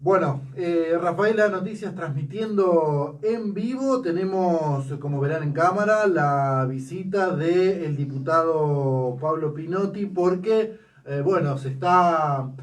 Bueno, Rafaela Noticias transmitiendo en vivo. Tenemos, como verán en cámara, la visita del diputado Pablo Pinotti porque, bueno, se están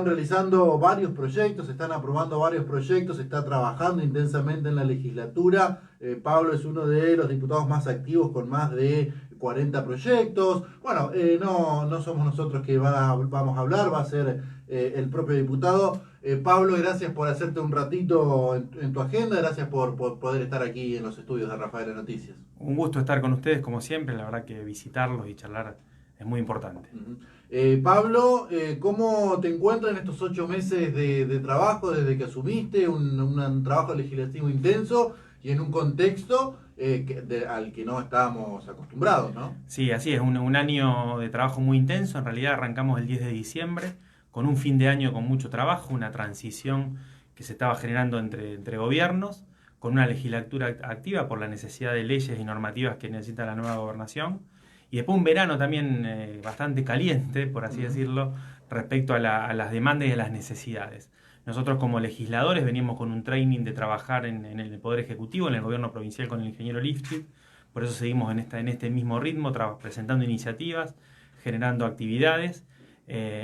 realizando varios proyectos, se están aprobando varios proyectos, se está trabajando intensamente en la legislatura. Pablo es uno de los diputados más activos con más de 40 proyectos. Bueno, no somos nosotros que vamos a hablar, va a ser el propio diputado. Pablo, gracias por hacerte un ratito en tu agenda, gracias por poder estar aquí en los estudios de Rafaela Noticias. Un gusto estar con ustedes como siempre, la verdad que visitarlos y charlar es muy importante. Uh-huh. Pablo, ¿cómo te encuentras en estos 8 meses de trabajo desde que asumiste un trabajo legislativo intenso y en un contexto al que no estábamos acostumbrados, ¿no? Sí, así es, un año de trabajo muy intenso, en realidad arrancamos el 10 de diciembre con un fin de año con mucho trabajo, una transición que se estaba generando entre gobiernos, con una legislatura activa por la necesidad de leyes y normativas que necesita la nueva gobernación, y después un verano también bastante caliente, por así decirlo, respecto a las demandas y a las necesidades. Nosotros como legisladores venimos con un training de trabajar en el Poder Ejecutivo, en el gobierno provincial con el ingeniero Lifchit, por eso seguimos en este mismo ritmo, presentando iniciativas, generando actividades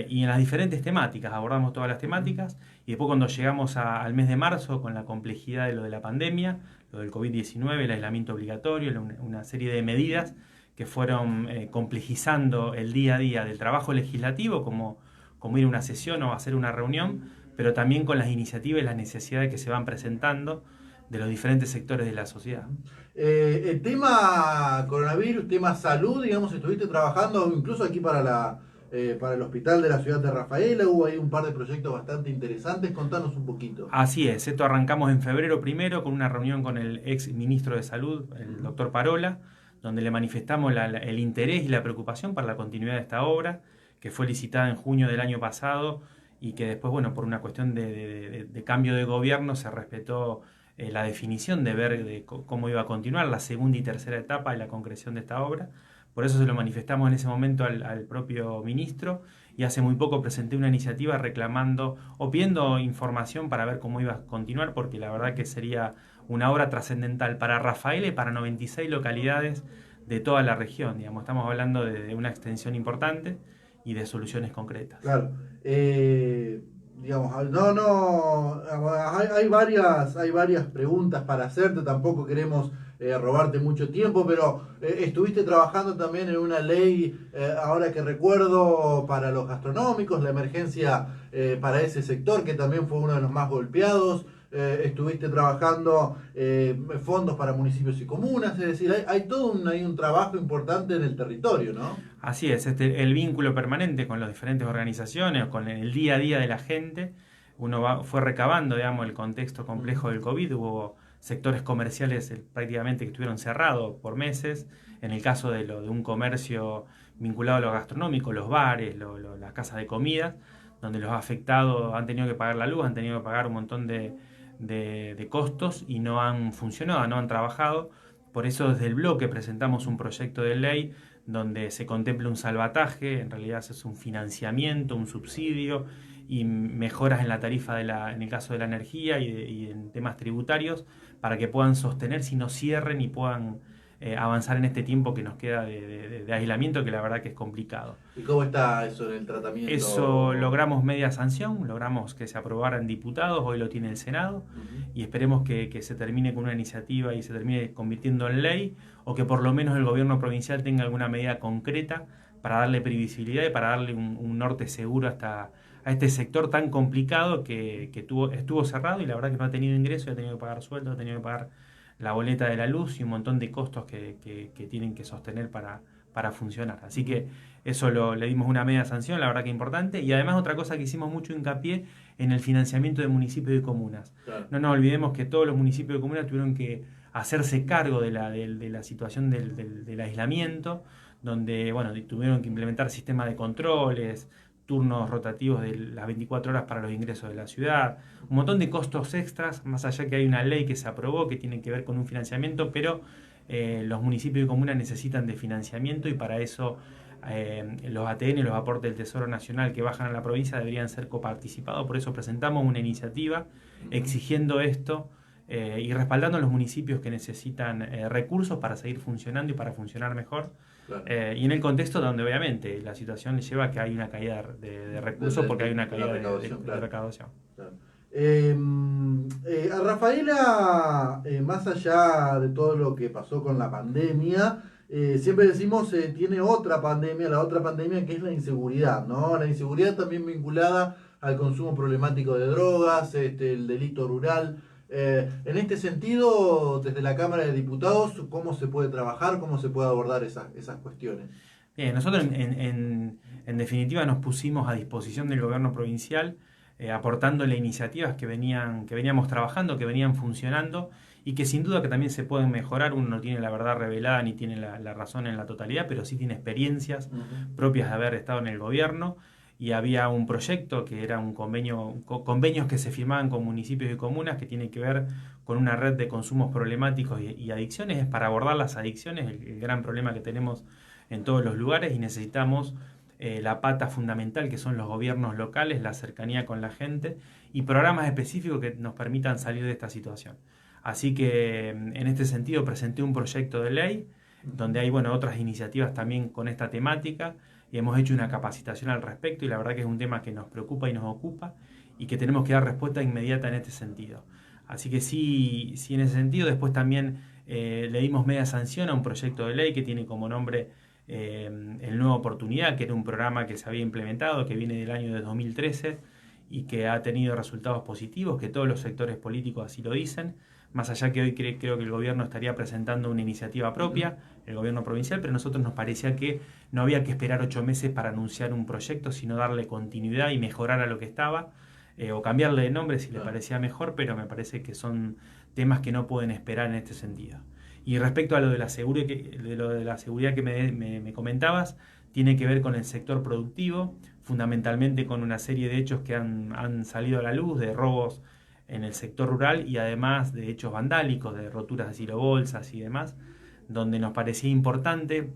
y en las diferentes temáticas, abordamos todas las temáticas y después cuando llegamos al mes de marzo con la complejidad de lo de la pandemia, lo del COVID-19, el aislamiento obligatorio, una serie de medidas que fueron complejizando el día a día del trabajo legislativo, como ir a una sesión o hacer una reunión, pero también con las iniciativas y las necesidades que se van presentando de los diferentes sectores de la sociedad. El tema coronavirus, tema salud, digamos, estuviste trabajando incluso aquí para el hospital de la ciudad de Rafaela, hubo ahí un par de proyectos bastante interesantes, contanos un poquito. Así es, esto arrancamos en febrero primero con una reunión con el ex ministro de Salud, el doctor Parola, donde le manifestamos el interés y la preocupación para la continuidad de esta obra, que fue licitada en junio del año pasado y que después, bueno, por una cuestión de cambio de gobierno se respetó la definición de ver cómo iba a continuar la segunda y tercera etapa de la concreción de esta obra. Por eso se lo manifestamos en ese momento al propio ministro y hace muy poco presenté una iniciativa reclamando o pidiendo información para ver cómo iba a continuar, porque la verdad que sería una obra trascendental para Rafaela y para 96 localidades de toda la región. Digamos, estamos hablando de una extensión importante y de soluciones concretas. Claro. Digamos, no, hay varias preguntas para hacerte, tampoco queremos robarte mucho tiempo, pero estuviste trabajando también en una ley, ahora que recuerdo, para los gastronómicos, la emergencia para ese sector, que también fue uno de los más golpeados. Estuviste trabajando fondos para municipios y comunas, es decir, hay todo hay un trabajo importante en el territorio, ¿no? Así es, el vínculo permanente con las diferentes organizaciones, con el día a día de la gente, fue recabando, digamos, el contexto complejo del COVID, hubo sectores comerciales prácticamente que estuvieron cerrados por meses, en el caso de un comercio vinculado a lo gastronómico, los bares, las casas de comida, donde los afectados han tenido que pagar la luz, han tenido que pagar un montón de costos y no han funcionado, no han trabajado. Por eso desde el bloque presentamos un proyecto de ley donde se contempla un salvataje, en realidad es un financiamiento, un subsidio y mejoras en la tarifa en el caso de la energía y en temas tributarios para que puedan sostenerse y no cierren y puedan avanzar en este tiempo que nos queda de aislamiento, que la verdad que es complicado. ¿Y cómo está eso en el tratamiento? Eso logramos media sanción, logramos que se aprobara en diputados, hoy lo tiene el Senado, y esperemos que se termine con una iniciativa y se termine convirtiendo en ley, o que por lo menos el gobierno provincial tenga alguna medida concreta para darle previsibilidad y para darle un norte seguro a este sector tan complicado que estuvo cerrado y la verdad que no ha tenido ingresos, ha tenido que pagar sueldos, ha tenido que pagar la boleta de la luz y un montón de costos que tienen que sostener para funcionar. Así que eso le dimos una media sanción, la verdad que importante. Y además otra cosa que hicimos mucho hincapié en el financiamiento de municipios y comunas. Claro. No nos olvidemos que todos los municipios y comunas tuvieron que hacerse cargo de la situación del aislamiento, donde bueno, tuvieron que implementar sistemas de controles, turnos rotativos de las 24 horas para los ingresos de la ciudad, un montón de costos extras, más allá que hay una ley que se aprobó que tiene que ver con un financiamiento, pero los municipios y comunas necesitan de financiamiento y para eso los ATN, los aportes del Tesoro Nacional que bajan a la provincia deberían ser coparticipados. Por eso presentamos una iniciativa exigiendo esto y respaldando a los municipios que necesitan recursos para seguir funcionando y para funcionar mejor. Claro. Y en el contexto donde obviamente la situación lleva a que hay una caída de recursos porque hay una caída de recaudación. Claro. A Rafaela, más allá de todo lo que pasó con la pandemia, siempre decimos tiene otra pandemia, la otra pandemia que es la inseguridad, ¿no? La inseguridad también vinculada al consumo problemático de drogas, el delito rural. En este sentido, desde la Cámara de Diputados, ¿cómo se puede trabajar, cómo se puede abordar esas cuestiones? Bien, nosotros en definitiva nos pusimos a disposición del gobierno provincial, aportándole iniciativas que veníamos trabajando, que venían funcionando y que sin duda que también se pueden mejorar. Uno no tiene la verdad revelada ni tiene la razón en la totalidad, pero sí tiene experiencias propias de haber estado en el gobierno. Y había un proyecto que era un convenios que se firmaban con municipios y comunas que tiene que ver con una red de consumos problemáticos y adicciones. Es para abordar las adicciones, el gran problema que tenemos en todos los lugares, y necesitamos la pata fundamental que son los gobiernos locales, la cercanía con la gente y programas específicos que nos permitan salir de esta situación. Así que en este sentido presenté un proyecto de ley donde hay otras iniciativas también con esta temática. Y hemos hecho una capacitación al respecto y la verdad que es un tema que nos preocupa y nos ocupa y que tenemos que dar respuesta inmediata en este sentido. Así que sí en ese sentido. Después también le dimos media sanción a un proyecto de ley que tiene como nombre el Nueva Oportunidad, que era un programa que se había implementado, que viene del año de 2013 y que ha tenido resultados positivos, que todos los sectores políticos así lo dicen. Más allá que hoy creo que el gobierno estaría presentando una iniciativa propia, el gobierno provincial, pero a nosotros nos parecía que no había que esperar 8 meses para anunciar un proyecto, sino darle continuidad y mejorar a lo que estaba, o cambiarle de nombre si le parecía mejor, pero me parece que son temas que no pueden esperar en este sentido. Y respecto a lo de la seguridad que me comentabas, tiene que ver con el sector productivo, fundamentalmente con una serie de hechos que han salido a la luz, de robos en el sector rural y además de hechos vandálicos, de roturas de silobolsas y demás, donde nos parecía importante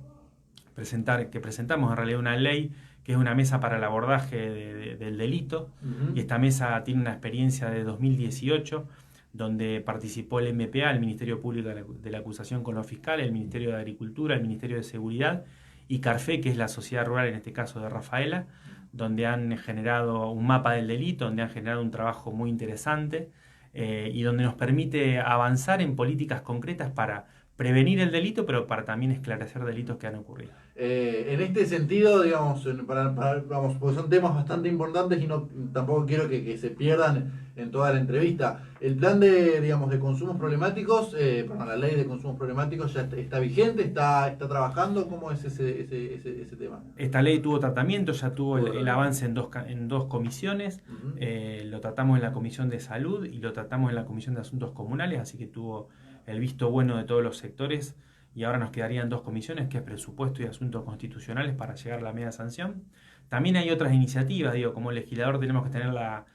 presentamos en realidad una ley que es una mesa para el abordaje del delito, y esta mesa tiene una experiencia de 2018, donde participó el MPA, el Ministerio Público de la Acusación con los fiscales, el Ministerio de Agricultura, el Ministerio de Seguridad y CARFE, que es la sociedad rural en este caso de Rafaela, donde han generado un mapa del delito, donde han generado un trabajo muy interesante y donde nos permite avanzar en políticas concretas para prevenir el delito, pero para también esclarecer delitos que han ocurrido. En este sentido, digamos, porque son temas bastante importantes y tampoco quiero que se pierdan en toda la entrevista. El plan de consumos problemáticos, la ley de consumos problemáticos ya está vigente, está trabajando. ¿Cómo es ese tema? Esta ley tuvo tratamiento, ya tuvo el avance en dos comisiones. Lo tratamos en la Comisión de Salud y lo tratamos en la Comisión de Asuntos Comunales, así que tuvo el visto bueno de todos los sectores. Y ahora nos quedarían 2 comisiones, que es presupuesto y asuntos constitucionales, para llegar a la media sanción. También hay otras iniciativas, como legislador tenemos que tener la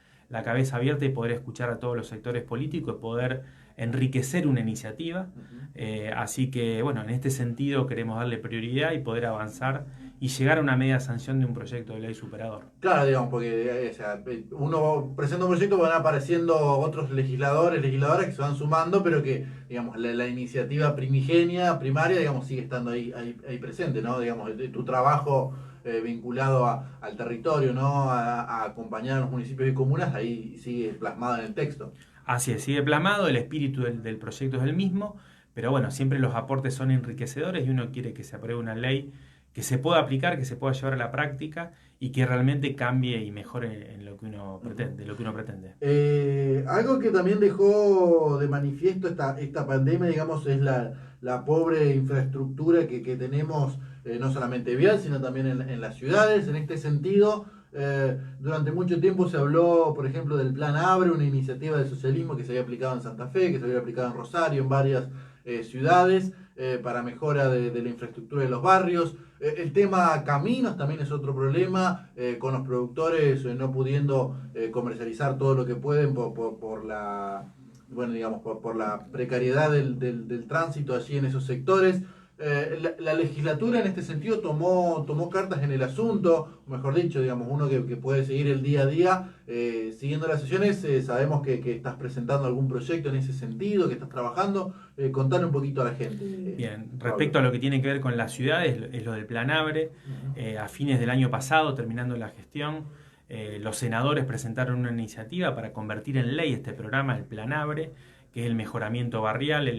cabeza abierta y poder escuchar a todos los sectores políticos y poder enriquecer una iniciativa. Así que, en este sentido queremos darle prioridad y poder avanzar y llegar a una media sanción de un proyecto de ley superador. Claro, porque uno presenta un proyecto, van apareciendo otros legisladoras que se van sumando, pero que, la iniciativa primigenia, primaria, sigue estando ahí presente, ¿no? Tu trabajo vinculado al territorio, ¿no? A acompañar a los municipios y comunas, ahí sigue plasmado en el texto. Así es, sigue plasmado, el espíritu del proyecto es el mismo, pero siempre los aportes son enriquecedores y uno quiere que se apruebe una ley que se pueda aplicar, que se pueda llevar a la práctica y que realmente cambie y mejore en lo que uno pretende. Algo que también dejó de manifiesto esta pandemia, es la pobre infraestructura que tenemos, no solamente vial, sino también en las ciudades. En este sentido, durante mucho tiempo se habló, por ejemplo, del Plan Abre, una iniciativa del socialismo que se había aplicado en Santa Fe, que se había aplicado en Rosario, en varias ciudades, para mejora de la infraestructura de los barrios. El tema caminos también es otro problema, con los productores no pudiendo comercializar todo lo que pueden por la precariedad del tránsito allí en esos sectores. La legislatura en este sentido tomó cartas en el asunto, o mejor dicho, digamos, uno que puede seguir el día a día, siguiendo las sesiones, sabemos que estás presentando algún proyecto en ese sentido, que estás trabajando, contale un poquito a la gente. Bien, respecto a lo que tiene que ver con las ciudades, es lo del Plan ABRE. A fines del año pasado, terminando la gestión, los senadores presentaron una iniciativa para convertir en ley este programa, el Plan ABRE, que es el mejoramiento barrial,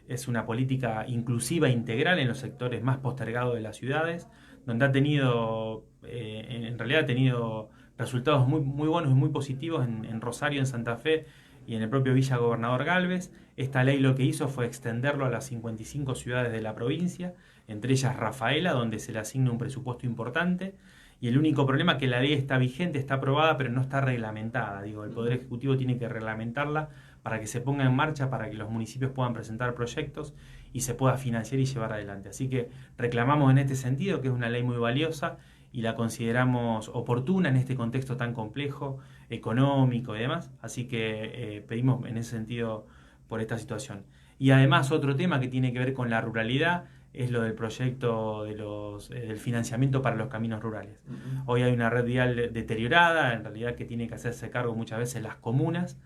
es una política inclusiva e integral en los sectores más postergados de las ciudades, donde ha tenido, en realidad ha tenido resultados muy buenos y muy positivos en Rosario, en Santa Fe y en el propio Villa Gobernador Galvez. Esta ley lo que hizo fue extenderlo a las 55 ciudades de la provincia, entre ellas Rafaela, donde se le asigna un presupuesto importante. Y el único problema es que la ley está vigente, está aprobada, pero no está reglamentada. Digo, el Poder Ejecutivo tiene que reglamentarla para que se ponga en marcha, para que los municipios puedan presentar proyectos y se pueda financiar y llevar adelante. Así que reclamamos en este sentido, que es una ley muy valiosa y la consideramos oportuna en este contexto tan complejo, económico y demás. Así que pedimos en ese sentido por esta situación. Y además otro tema que tiene que ver con la ruralidad es lo del proyecto del financiamiento para los caminos rurales. Hoy hay una red vial deteriorada, en realidad que tiene que hacerse cargo muchas veces las comunas,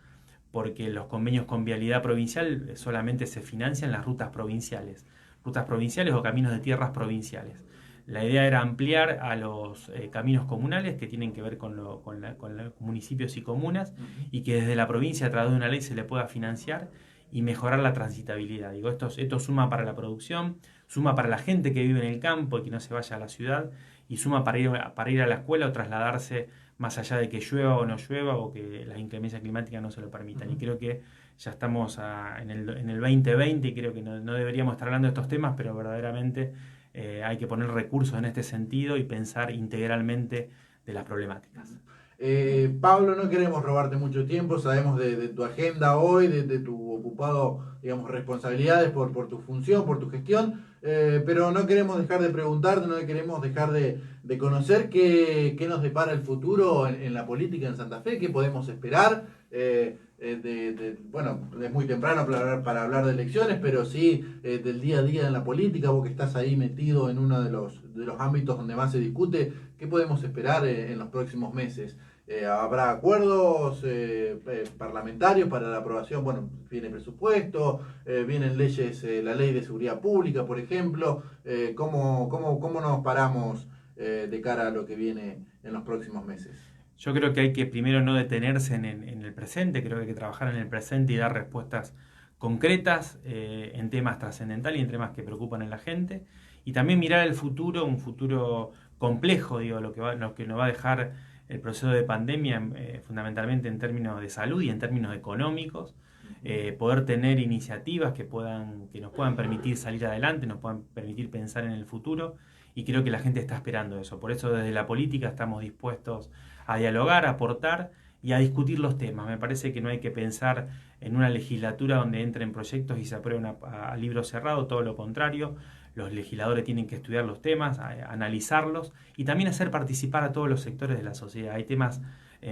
porque los convenios con vialidad provincial solamente se financian las rutas provinciales o caminos de tierras provinciales. La idea era ampliar a los caminos comunales que tienen que ver con los municipios y comunas, y que desde la provincia a través de una ley se le pueda financiar y mejorar la transitabilidad. Digo, esto suma para la producción, suma para la gente que vive en el campo y que no se vaya a la ciudad, y suma para ir a la escuela o trasladarse más allá de que llueva o no llueva o que las inclemencias climáticas no se lo permitan. Y creo que ya estamos en el 2020 y creo que no deberíamos estar hablando de estos temas, pero verdaderamente hay que poner recursos en este sentido y pensar integralmente de las problemáticas. Pablo, no queremos robarte mucho tiempo, sabemos de tu agenda hoy, de tu ocupado, digamos, responsabilidades por tu función, por tu gestión, pero no queremos dejar de preguntarte, no queremos dejar de conocer qué nos depara el futuro en la política en Santa Fe, qué podemos esperar. Bueno, es muy temprano para hablar de elecciones, pero sí del día a día en la política, vos que estás ahí metido en uno de los ámbitos donde más se discute, ¿qué podemos esperar en los próximos meses? ¿Habrá acuerdos parlamentarios para la aprobación? Bueno, viene presupuesto, vienen leyes, la ley de seguridad pública, por ejemplo. ¿Cómo nos paramos de cara a lo que viene en los próximos meses? Yo creo que hay que primero no detenerse en el presente, creo que hay que trabajar en el presente y dar respuestas concretas en temas trascendentales y en temas que preocupan a la gente. Y también mirar el futuro, un futuro complejo, digo, lo que nos va a dejar el proceso de pandemia, fundamentalmente en términos de salud y en términos económicos. Poder tener iniciativas que nos puedan permitir salir adelante, nos puedan permitir pensar en el futuro. Y creo que la gente está esperando eso. Por eso desde la política estamos dispuestos a dialogar, a aportar y a discutir los temas. Me parece que no hay que pensar en una legislatura donde entren proyectos y se aprueben a libro cerrado, todo lo contrario. Los legisladores tienen que estudiar los temas, analizarlos y también hacer participar a todos los sectores de la sociedad. Hay temas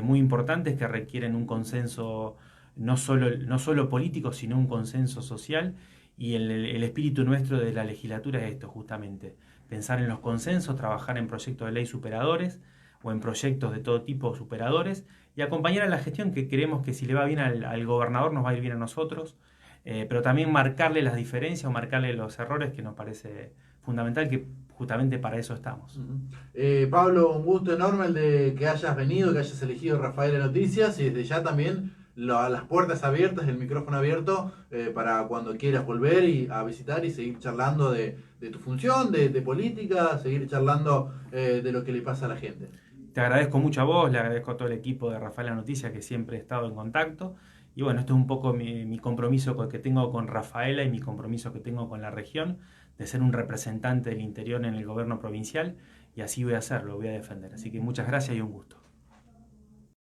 muy importantes que requieren un consenso no solo político, sino un consenso social, y el espíritu nuestro de la legislatura es esto, justamente. Pensar en los consensos, trabajar en proyectos de ley superadores o en proyectos de todo tipo superadores y acompañar a la gestión, que creemos que si le va bien al gobernador nos va a ir bien a nosotros, pero también marcarle las diferencias o marcarle los errores, que nos parece fundamental, que justamente para eso estamos. Pablo, un gusto enorme el de que hayas venido, que hayas elegido Rafaela Noticias, y desde ya también las puertas abiertas, el micrófono abierto para cuando quieras volver a visitar y seguir charlando de tu función, de política, seguir charlando de lo que le pasa a la gente. Te agradezco mucho a vos, le agradezco a todo el equipo de Rafaela Noticias, que siempre he estado en contacto. Y bueno, esto es un poco mi compromiso que tengo con Rafaela y mi compromiso que tengo con la región, de ser un representante del interior en el gobierno provincial, y así voy a hacerlo, voy a defender. Así que muchas gracias y un gusto.